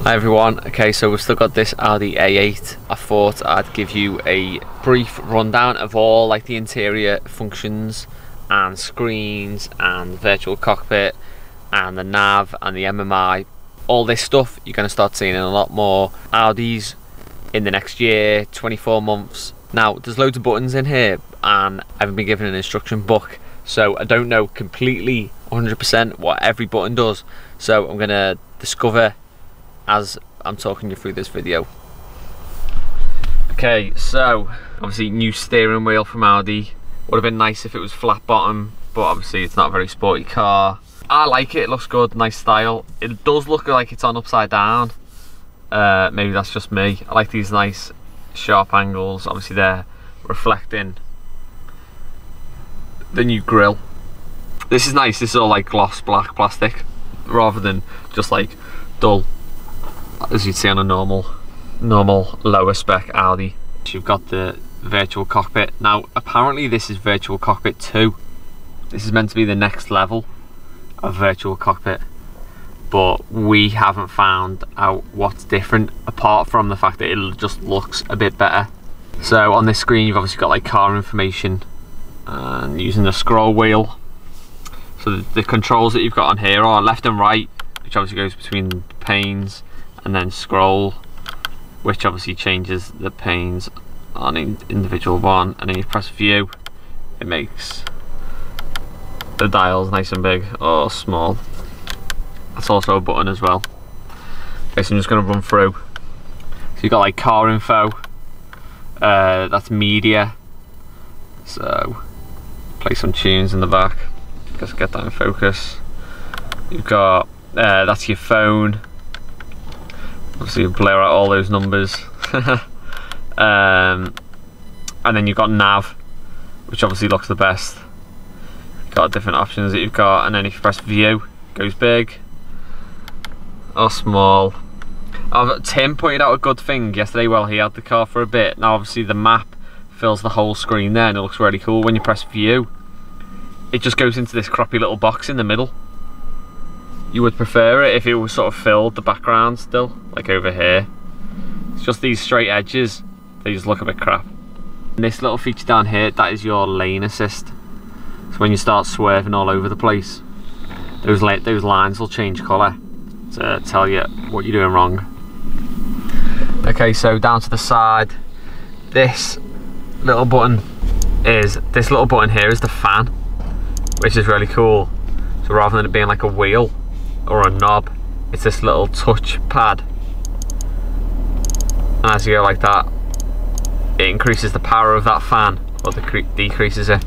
Hi everyone, okay, so we've still got this Audi A8. I thought I'd give you a brief rundown of all like the interior functions and screens and virtual cockpit and the nav and the MMI. All this stuff you're going to start seeing in a lot more Audis in the next year, 24 months. Now there's loads of buttons in here and I haven't been given an instruction book, so I don't know completely 100% what every button does, so I'm going to discover as I'm talking you through this video. Okay, so obviously new steering wheel from Audi. Would have been nice if it was flat bottom, but obviously it's not a very sporty car. I like it, it looks good, nice style. It does look like it's on upside down. Maybe that's just me. I like these nice sharp angles. Obviously they're reflecting the new grille. This is nice, this is all like gloss black plastic rather than just like dull as you'd see on a normal lower spec Audi. You've got the virtual cockpit. Now apparently this is virtual cockpit 2. This is meant to be the next level of virtual cockpit, but we haven't found out what's different apart from the fact that it just looks a bit better. So on this screen you've obviously got like car information and using the scroll wheel. So the controls that you've got on here are left and right, which obviously goes between panes, and then scroll, which obviously changes the panes on individual one, and then you press view, it makes the dials nice and big or small. That's also a button as well. Okay, so I'm just going to run through. So you've got like car info, that's media, so play some tunes in the back, just get that in focus. You've got that's your phone, obviously you blur out all those numbers. And then you've got nav, which obviously looks the best. You've got different options that you've got, and then if you press view, it goes big or small. Tim pointed out a good thing yesterday while he had the car for a bit. Now obviously the map fills the whole screen there and it looks really cool. When you press view, it just goes into this crappy little box in the middle. You would prefer it if it was sort of filled the background still, like over here. It's just these straight edges, they just look a bit crap. And this little feature down here, that is your lane assist. So when you start swerving all over the place, those lines will change colour to tell you what you're doing wrong. Okay, so down to the side, this little button here is the fan, which is really cool. So rather than it being like a wheel or a knob, it's this little touch pad, and as you go like that, it increases the power of that fan or decreases it.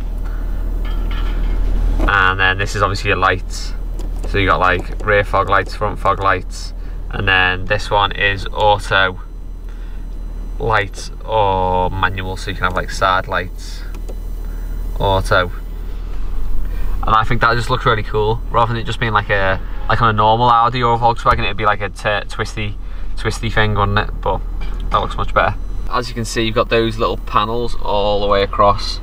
And then this is obviously your lights, so you got like rear fog lights, front fog lights, and then this one is auto lights or manual, so you can have like side lights, auto. And I think that just looks really cool, rather than it just being like on a normal Audi or a Volkswagen, it'd be like a twisty thing, wouldn't it? But that looks much better. As you can see, you've got those little panels all the way across.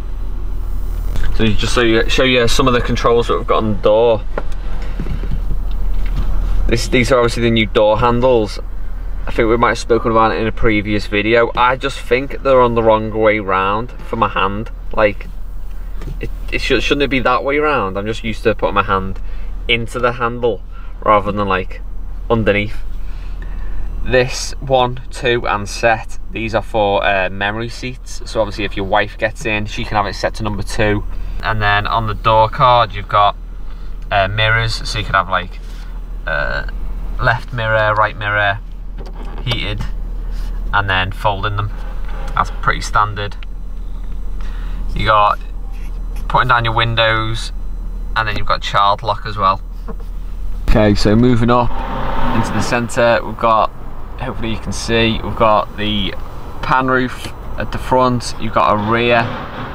So just show you some of the controls that we've got on the door. These are obviously the new door handles. I think we might have spoken about it in a previous video. I just think they're on the wrong way round for my hand. Like, shouldn't it be that way round? I'm just used to putting my hand into the handle rather than like underneath. This 1, 2 and set, these are for memory seats, so obviously if your wife gets in, she can have it set to number 2. And then on the door card you've got mirrors, so you can have like left mirror, right mirror, heated, and then folding them. That's pretty standard. You got putting down your windows, and then you've got child lock as well. Okay, so moving up into the centre, we've got, hopefully you can see, we've got the pan roof at the front, you've got a rear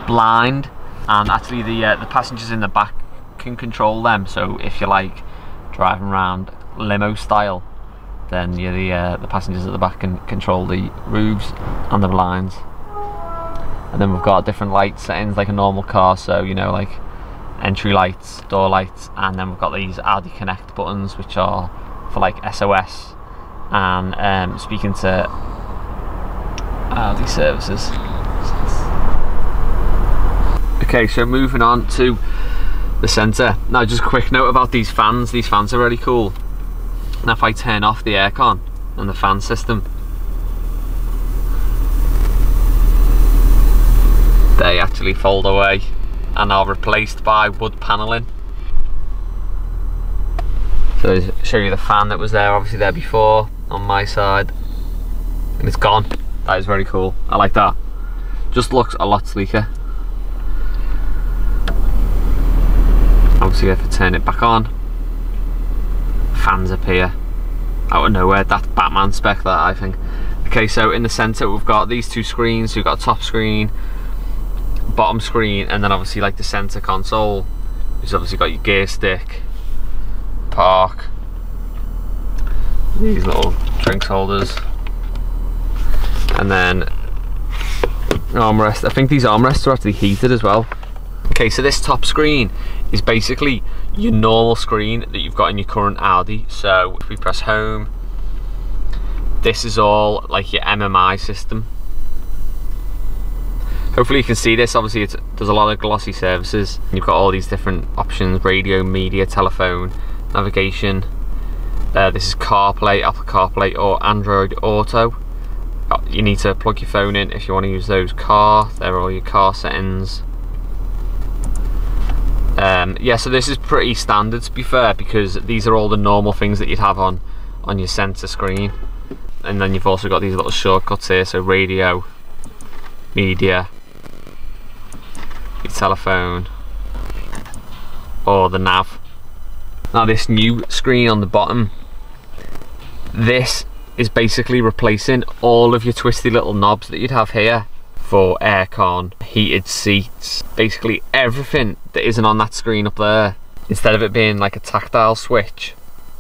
blind, and actually the passengers in the back can control them. So if you're like driving around limo style, then the passengers at the back can control the roofs and the blinds. And then we've got different light settings like a normal car, so you know, like entry lights, door lights, and then we've got these Audi Connect buttons, which are for like SOS and speaking to Audi services. Okay, so moving on to the centre. Now just a quick note about these fans. These fans are really cool. Now if I turn off the aircon and the fan system, they actually fold away and are replaced by wood panelling. So I'll show you the fan that was there, obviously there before on my side, and it's gone. That is very cool. I like that. Just looks a lot sleeker. Obviously if I turn it back on, fans appear out of nowhere. That's Batman spec, that, I think. Okay, so in the centre we've got these two screens. We've got a top screen, bottom screen, and then obviously like the centre console, which obviously got your gear stick, park, these little drinks holders, and then armrest. I think these armrests are actually heated as well. Okay, so this top screen is basically your normal screen that you've got in your current Audi. So if we press home, this is all like your MMI system. Hopefully you can see this. Obviously there's a lot of glossy surfaces. You've got all these different options: radio, media, telephone, navigation. This is CarPlay, Apple CarPlay or Android Auto. You need to plug your phone in if you want to use those. Car, there are all your car settings. Yeah, so this is pretty standard, to be fair, because these are all the normal things that you'd have on your centre screen. And then you've also got these little shortcuts here, so radio, media, your telephone, or the nav. Now this new screen on the bottom, this is basically replacing all of your twisty little knobs that you'd have here for aircon, heated seats, basically everything that isn't on that screen up there. Instead of it being like a tactile switch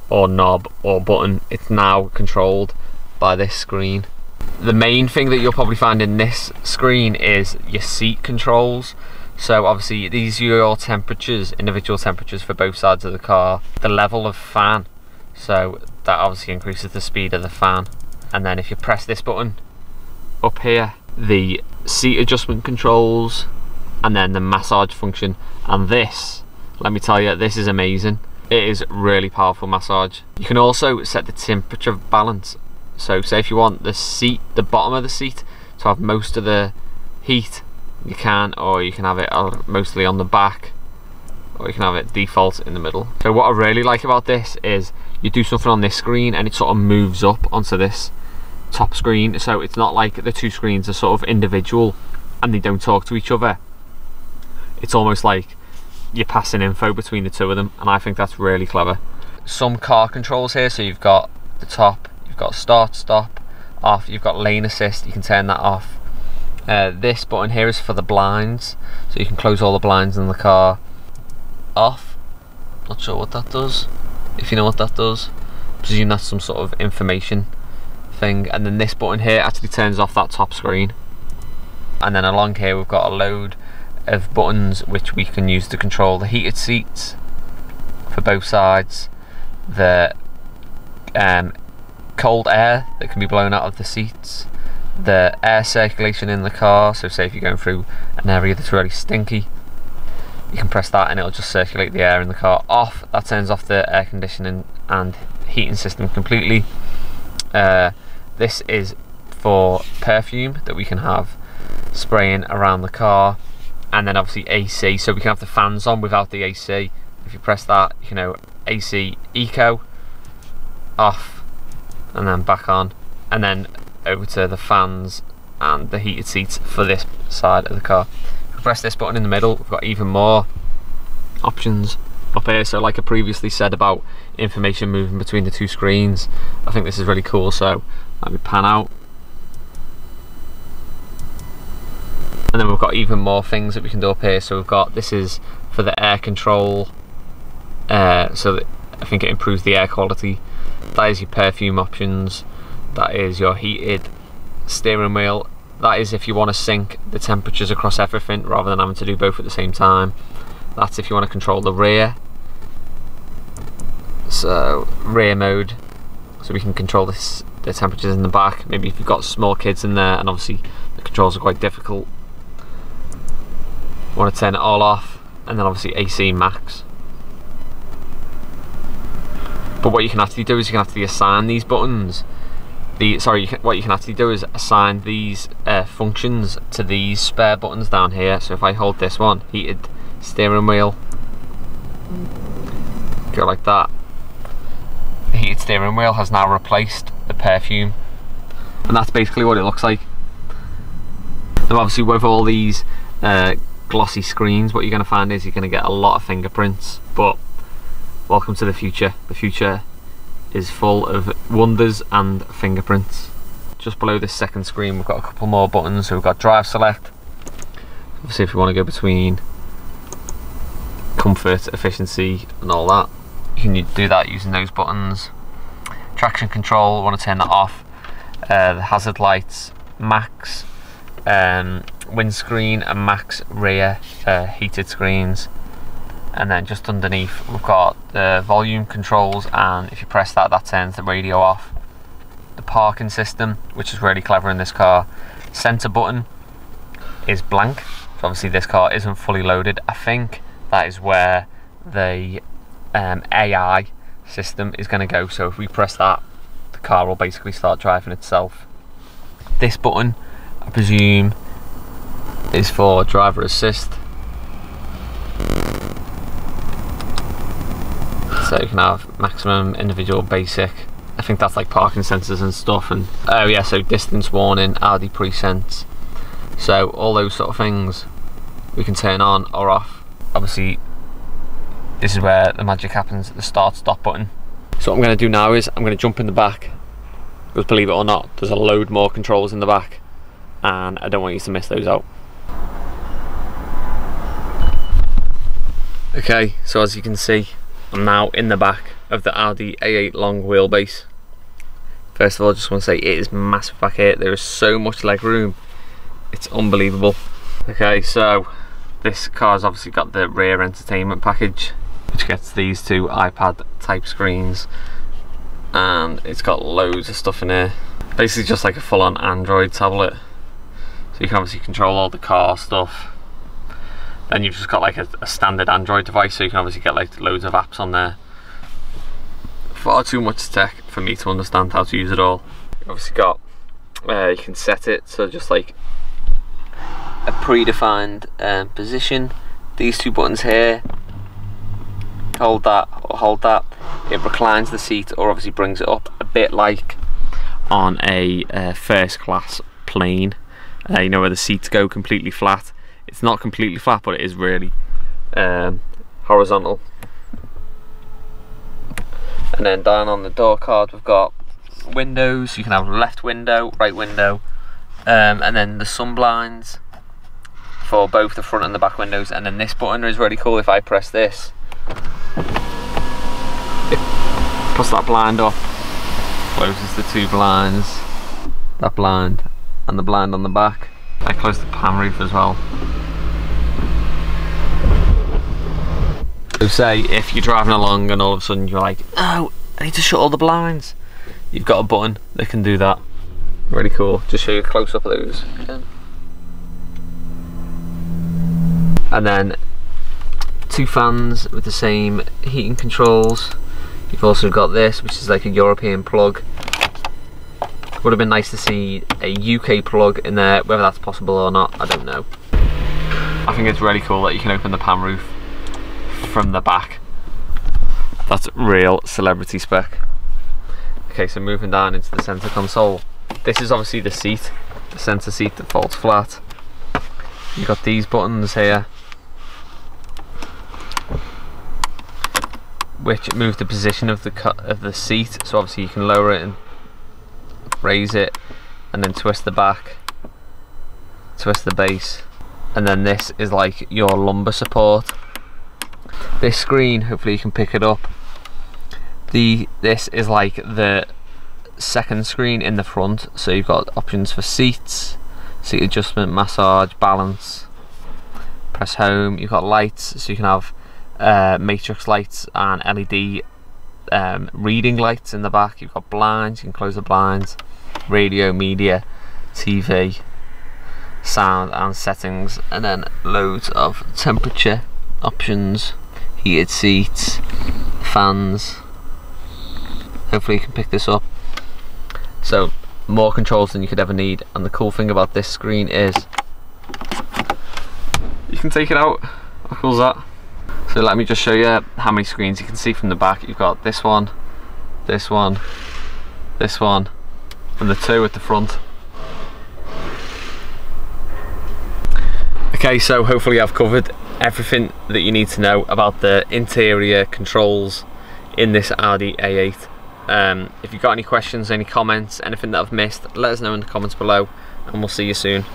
or knob or button, it's now controlled by this screen. The main thing that you'll probably find in this screen is your seat controls. So obviously these are your temperatures, individual temperatures for both sides of the car, the level of fan, so that obviously increases the speed of the fan. And then if you press this button up here, the seat adjustment controls, and then the massage function. And this, let me tell you, this is amazing. It is really powerful massage. You can also set the temperature balance. So say if you want the seat, the bottom of the seat, to have most of the heat, you can, or you can have it mostly on the back, or you can have it default in the middle. So what I really like about this is you do something on this screen and it sort of moves up onto this top screen, so it's not like the two screens are sort of individual and they don't talk to each other. It's almost like you're passing info between the two of them, and I think that's really clever. Some car controls here, so you've got the top, you've got start, stop, off, you've got lane assist, you can turn that off. This button here is for the blinds, so you can close all the blinds in the car. Off, not sure what that does. If you know what that does, I presume that's some sort of information thing. And then this button here actually turns off that top screen. And then along here we've got a load of buttons which we can use to control the heated seats for both sides, the cold air that can be blown out of the seats, the air circulation in the car. So say if you're going through an area that's really stinky, you can press that and it'll just circulate the air in the car. Off, that turns off the air conditioning and heating system completely. This is for perfume that we can have spraying around the car, and then obviously AC, so we can have the fans on without the AC. If you press that, you know, AC eco, off, and then back on, and then over to the fans and the heated seats for this side of the car. If we press this button in the middle, we've got even more options up here. So like I previously said about information moving between the two screens, I think this is really cool. So let me pan out, and then we've got even more things that we can do up here. So we've got, this is for the air control, so that I think it improves the air quality. That is your perfume options, that is your heated steering wheel, that is if you want to sync the temperatures across everything rather than having to do both at the same time. That's if you want to control the rear, so rear mode, so we can control the temperatures in the back. Maybe if you've got small kids in there and obviously the controls are quite difficult, want to turn it all off, and then obviously AC max. But what you can actually do is you can actually assign these buttons. What you can actually do is assign these functions to these spare buttons down here. So if I hold this one, heated steering wheel, go like that. The heated steering wheel has now replaced the perfume, and that's basically what it looks like. Now obviously with all these glossy screens, what you're going to find is you're going to get a lot of fingerprints, but welcome to the future. The future is full of wonders and fingerprints. Just below this second screen we've got a couple more buttons. So we've got drive select, obviously if you want to go between comfort, efficiency and all that, you can do that using those buttons. Traction control, want to turn that off. The hazard lights, max windscreen and max rear heated screens. And then just underneath we've got the volume controls, and if you press that, that turns the radio off. The parking system, which is really clever in this car. Center button is blank, so obviously this car isn't fully loaded. I think that is where the AI system is going to go, so if we press that, the car will basically start driving itself. This button, I presume, is for driver assist. So you can have maximum, individual, basic. I think that's like parking sensors and stuff. And oh yeah, so distance warning, Audi presense. So all those sort of things we can turn on or off. Obviously, this is where the magic happens, the start stop button. So what I'm going to do now is I'm going to jump in the back, because believe it or not, there's a load more controls in the back, and I don't want you to miss those out. Okay, so as you can see, I'm now in the back of the Audi A8 long wheelbase. First of all, I just want to say it is massive back here. There is so much leg room, it's unbelievable. Okay, so this car's obviously got the rear entertainment package, which gets these two iPad type screens, and it's got loads of stuff in here. Basically just like a full-on Android tablet, so you can obviously control all the car stuff. Then you've just got like a standard Android device, so you can obviously get like loads of apps on there. Far too much tech for me to understand how to use it all. You've obviously got, you can set it so just like a predefined position. These two buttons here, hold that or hold that. It reclines the seat or obviously brings it up, a bit like on a first class plane. You know where the seats go completely flat. It's not completely flat, but it is really horizontal. And then down on the door card we've got windows. You can have left window, right window, and then the sun blinds for both the front and the back windows. And then this button is really cool. If I press this, it puts that blind up, closes the two blinds, that blind and the blind on the back. I close the pan roof as well. So say if you're driving along and all of a sudden you're like, oh, I need to shut all the blinds, you've got a button that can do that. Really cool. Just show you a close up of those again. And then two fans with the same heating controls. You've also got this, which is like a European plug. Would have been nice to see a UK plug in there, whether that's possible or not, I don't know. I think it's really cool that you can open the pan roof from the back. That's real celebrity spec. Okay, so moving down into the center console. This is obviously the seat, the center seat that folds flat. You've got these buttons here, which move the position of the seat. So obviously you can lower it and raise it, and then twist the back, twist the base, and then this is like your lumbar support. This screen, hopefully you can pick it up, this is like the second screen in the front, so you've got options for seats, seat adjustment, massage, balance. Press home, you've got lights, so you can have matrix lights and LED reading lights in the back, you've got blinds, you can close the blinds, radio, media, TV, sound and settings, and then loads of temperature options, heated seats, fans. Hopefully you can pick this up. So more controls than you could ever need, and the cool thing about this screen is you can take it out. How cool is that? So let me just show you how many screens you can see from the back. You've got this one, this one, this one, and the two at the front. Okay, so hopefully I've covered everything that you need to know about the interior controls in this Audi A8. If you've got any questions, any comments, anything that I've missed, let us know in the comments below, and we'll see you soon.